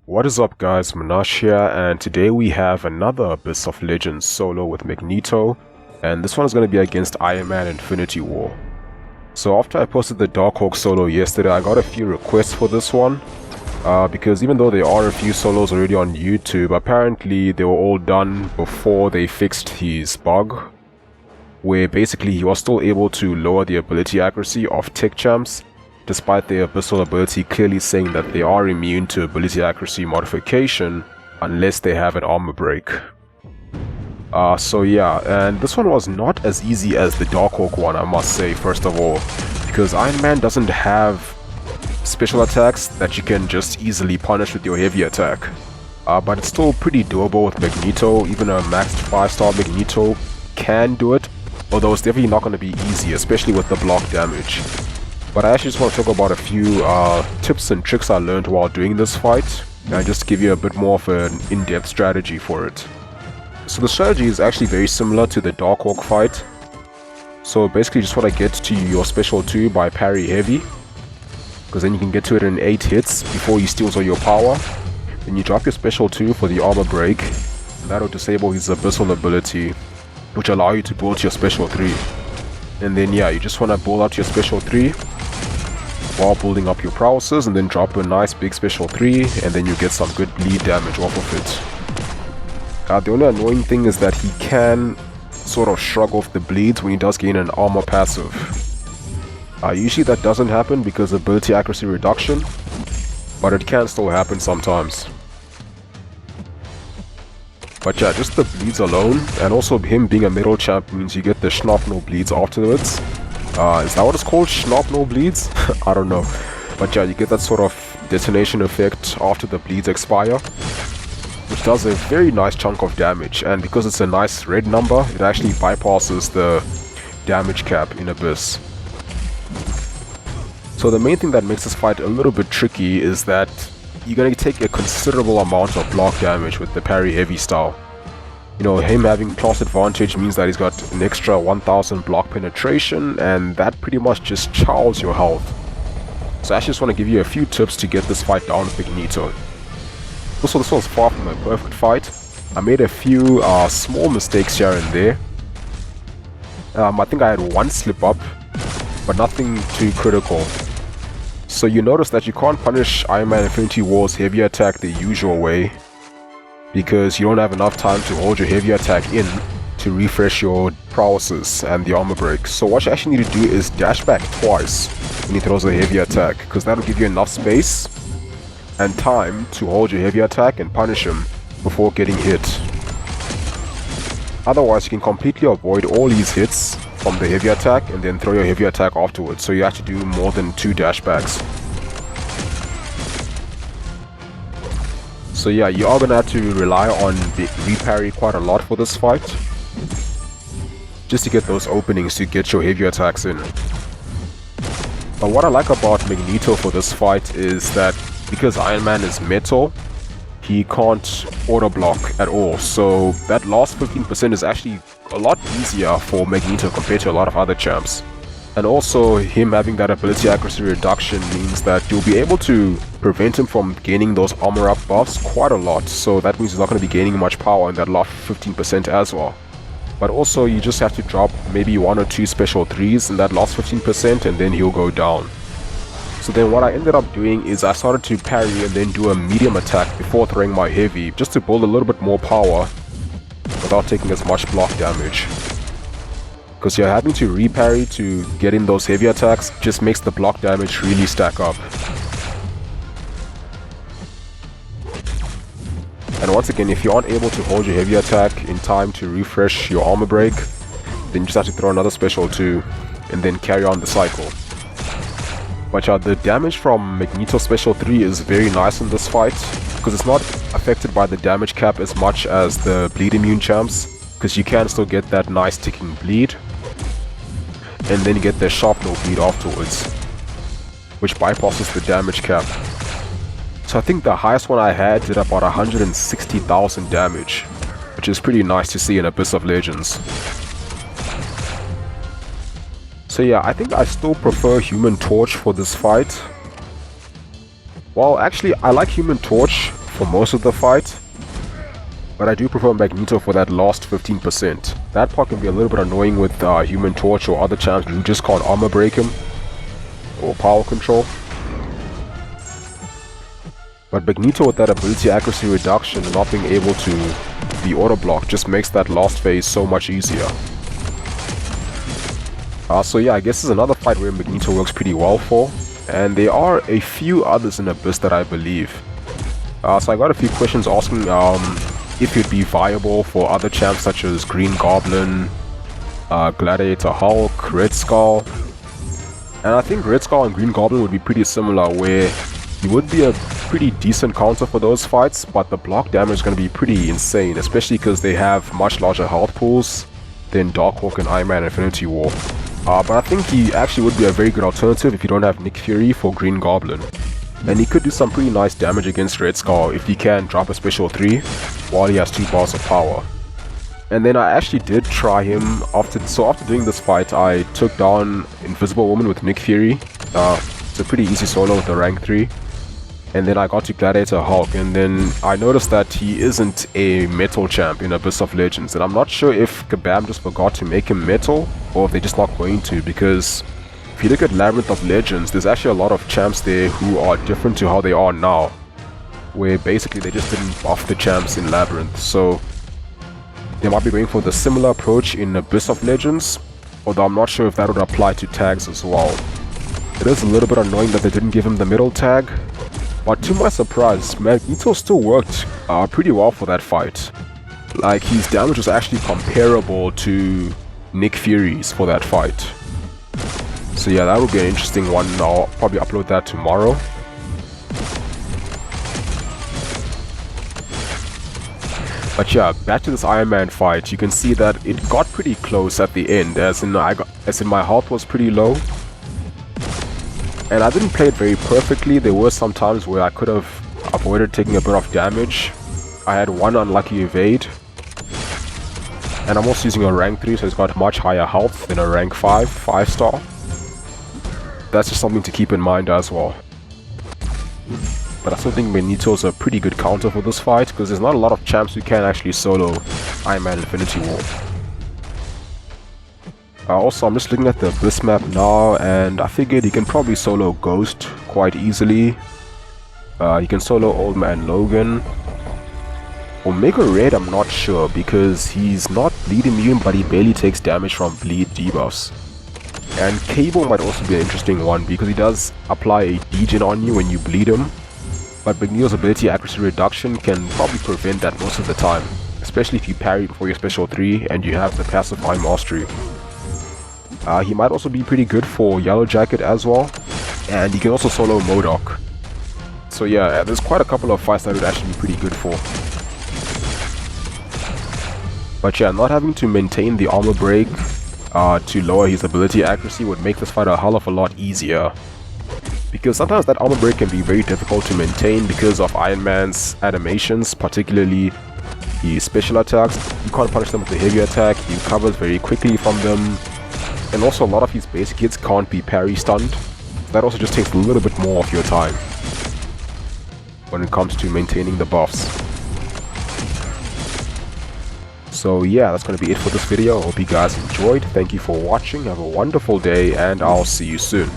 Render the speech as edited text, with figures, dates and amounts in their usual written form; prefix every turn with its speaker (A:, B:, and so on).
A: What is up guys, Munash here, and today we have another Abyss of Legends solo with Magneto, and this one is going to be against Iron Man Infinity War. So after I posted the Darkhawk solo yesterday, I got a few requests for this one, because even though there are a few solos already on YouTube, apparently they were all done before they fixed his bug, where basically he was still able to lower the ability accuracy of tech champs, despite their abyssal ability clearly saying that they are immune to ability accuracy modification unless they have an armor break. So yeah, and this one was not as easy as the Darkhawk one, I must say, first of all, because Iron Man doesn't have special attacks that you can just easily punish with your heavy attack. But it's still pretty doable with Magneto. Even a maxed 5-star Magneto can do it, although it's definitely not going to be easy, especially with the block damage. But I actually just want to talk about a few tips and tricks I learned while doing this fight, and just give you a bit more of an in-depth strategy for it. So the strategy is actually very similar to the Darkhawk fight. So basically just want to get to your special 2 by parry heavy, because then you can get to it in 8 hits before he steals all your power. Then you drop your special 2 for the armor break, and that'll disable his abyssal ability, which allow you to build your special 3. And then yeah, you just want to build out your special 3 while building up your prowesses, and then drop a nice big special 3, and then you get some good bleed damage off of it. The only annoying thing is that he can sort of shrug off the bleeds when he does gain an armor passive. Usually that doesn't happen because of ability accuracy reduction, but it can still happen sometimes. But yeah, just the bleeds alone, and also him being a metal champ means you get the Schnopno bleeds afterwards. Is that what it's called? Schnopno bleeds? I don't know. But yeah, you get that sort of detonation effect after the bleeds expire, which does a very nice chunk of damage, and because it's a nice red number, it actually bypasses the damage cap in Abyss. So the main thing that makes this fight a little bit tricky is that you're going to take a considerable amount of block damage with the parry heavy style. You know, him having class advantage means that he's got an extra 1000 block penetration, and that pretty much just chows your health. So I just want to give you a few tips to get this fight down with Magneto. Also, this was far from a perfect fight. I made a few small mistakes here and there. I think I had one slip up, but nothing too critical. So you notice that you can't punish Iron Man Infinity War's heavy attack the usual way, because you don't have enough time to hold your heavy attack in to refresh your prowesses and the armor break. So what you actually need to do is dash back twice when he throws a heavy attack, because that'll give you enough space and time to hold your heavy attack and punish him before getting hit. Otherwise, you can completely avoid all these hits from the heavy attack and then throw your heavy attack afterwards, so you have to do more than 2 dashbacks. So yeah, you are gonna have to rely on the reparry quite a lot for this fight, just to get those openings to get your heavy attacks in. But what I like about Magneto for this fight is that because Iron Man is metal, he can't auto block at all, so that last 15% is actually a lot easier for Magneto compared to a lot of other champs. And also, him having that ability accuracy reduction means that you'll be able to prevent him from gaining those armor up buffs quite a lot, so that means he's not going to be gaining much power in that last 15% as well. But also, you just have to drop maybe 1 or 2 special 3s in that last 15%, and then he'll go down. So then what I ended up doing is I started to parry and then do a medium attack before throwing my heavy, just to build a little bit more power without taking as much block damage. Because you're having to reparry to get in those heavy attacks just makes the block damage really stack up. And once again, if you aren't able to hold your heavy attack in time to refresh your armor break, then you just have to throw another special 2 and then carry on the cycle. But yeah, the damage from Magneto special 3 is very nice in this fight, because it's not affected by the damage cap as much as the bleed immune champs, because you can still get that nice ticking bleed, and then you get the Schnopno bleed afterwards, which bypasses the damage cap. So I think the highest one I had did about 160,000 damage, which is pretty nice to see in Abyss of Legends. So yeah, I think I still prefer Human Torch for this fight. Well, actually, I like Human Torch for most of the fight. But I do prefer Magneto for that last 15%. That part can be a little bit annoying with Human Torch or other champs who just can't armor break him or power control. But Magneto with that ability accuracy reduction and not being able to be auto block just makes that last phase so much easier. So yeah, I guess this is another fight where Magneto works pretty well for. And there are a few others in Abyss that I believe. So I got a few questions asking if it'd be viable for other champs such as Green Goblin, Gladiator Hulk, Red Skull. And I think Red Skull and Green Goblin would be pretty similar, where he would be a pretty decent counter for those fights, but the block damage is going to be pretty insane, especially because they have much larger health pools than Darkhawk and Iron Man Infinity War. But I think he actually would be a very good alternative if you don't have Nick Fury for Green Goblin. And he could do some pretty nice damage against Red Skull if he can drop a special 3 while he has 2 bars of power. And then I actually did try him after doing this fight. I took down Invisible Woman with Nick Fury. It's a pretty easy solo with the rank 3. And then I got to Gladiator Hulk, and then I noticed that he isn't a metal champ in Abyss of Legends, and I'm not sure if Kabam just forgot to make him metal, or if they're just not going to, because if you look at Labyrinth of Legends, there's actually a lot of champs there who are different to how they are now, where basically they just didn't buff the champs in Labyrinth, so they might be going for the similar approach in Abyss of Legends, although I'm not sure if that would apply to tags as well. It is a little bit annoying that they didn't give him the middle tag, but to my surprise, Magneto still worked pretty well for that fight. Like, his damage was actually comparable to Nick Fury's for that fight. So yeah, that will be an interesting one. I'll probably upload that tomorrow. But yeah, back to this Iron Man fight, you can see that it got pretty close at the end, as in my health was pretty low. And I didn't play it very perfectly. There were some times where I could have avoided taking a bit of damage. I had one unlucky evade. And I'm also using a rank 3, so it's got much higher health than a rank 5 star. That's just something to keep in mind as well. But I still think Magneto's a pretty good counter for this fight, because there's not a lot of champs who can actually solo Iron Man Infinity War. Also, I'm just looking at the Abyss map now, and I figured he can probably solo Ghost quite easily. He can solo Old Man Logan. Omega Red, I'm not sure, because he's not bleed immune, but he barely takes damage from bleed debuffs. And Cable might also be an interesting one, because he does apply a degen on you when you bleed him. But Magneto's ability accuracy reduction can probably prevent that most of the time, especially if you parry before your special 3 and you have the passive Eye Mastery. He might also be pretty good for Yellow Jacket as well, and he can also solo MODOK. So yeah, there's quite a couple of fights that would actually be pretty good for. But yeah, not having to maintain the armor break to lower his ability accuracy would make this fight a hell of a lot easier. Because sometimes that armor break can be very difficult to maintain because of Iron Man's animations, particularly his special attacks. You can't punish them with a heavy attack, he recovers very quickly from them. And also a lot of his basic hits can't be parry stunned. That also just takes a little bit more of your time when it comes to maintaining the buffs. So yeah, that's going to be it for this video. I hope you guys enjoyed. Thank you for watching. Have a wonderful day, and I'll see you soon.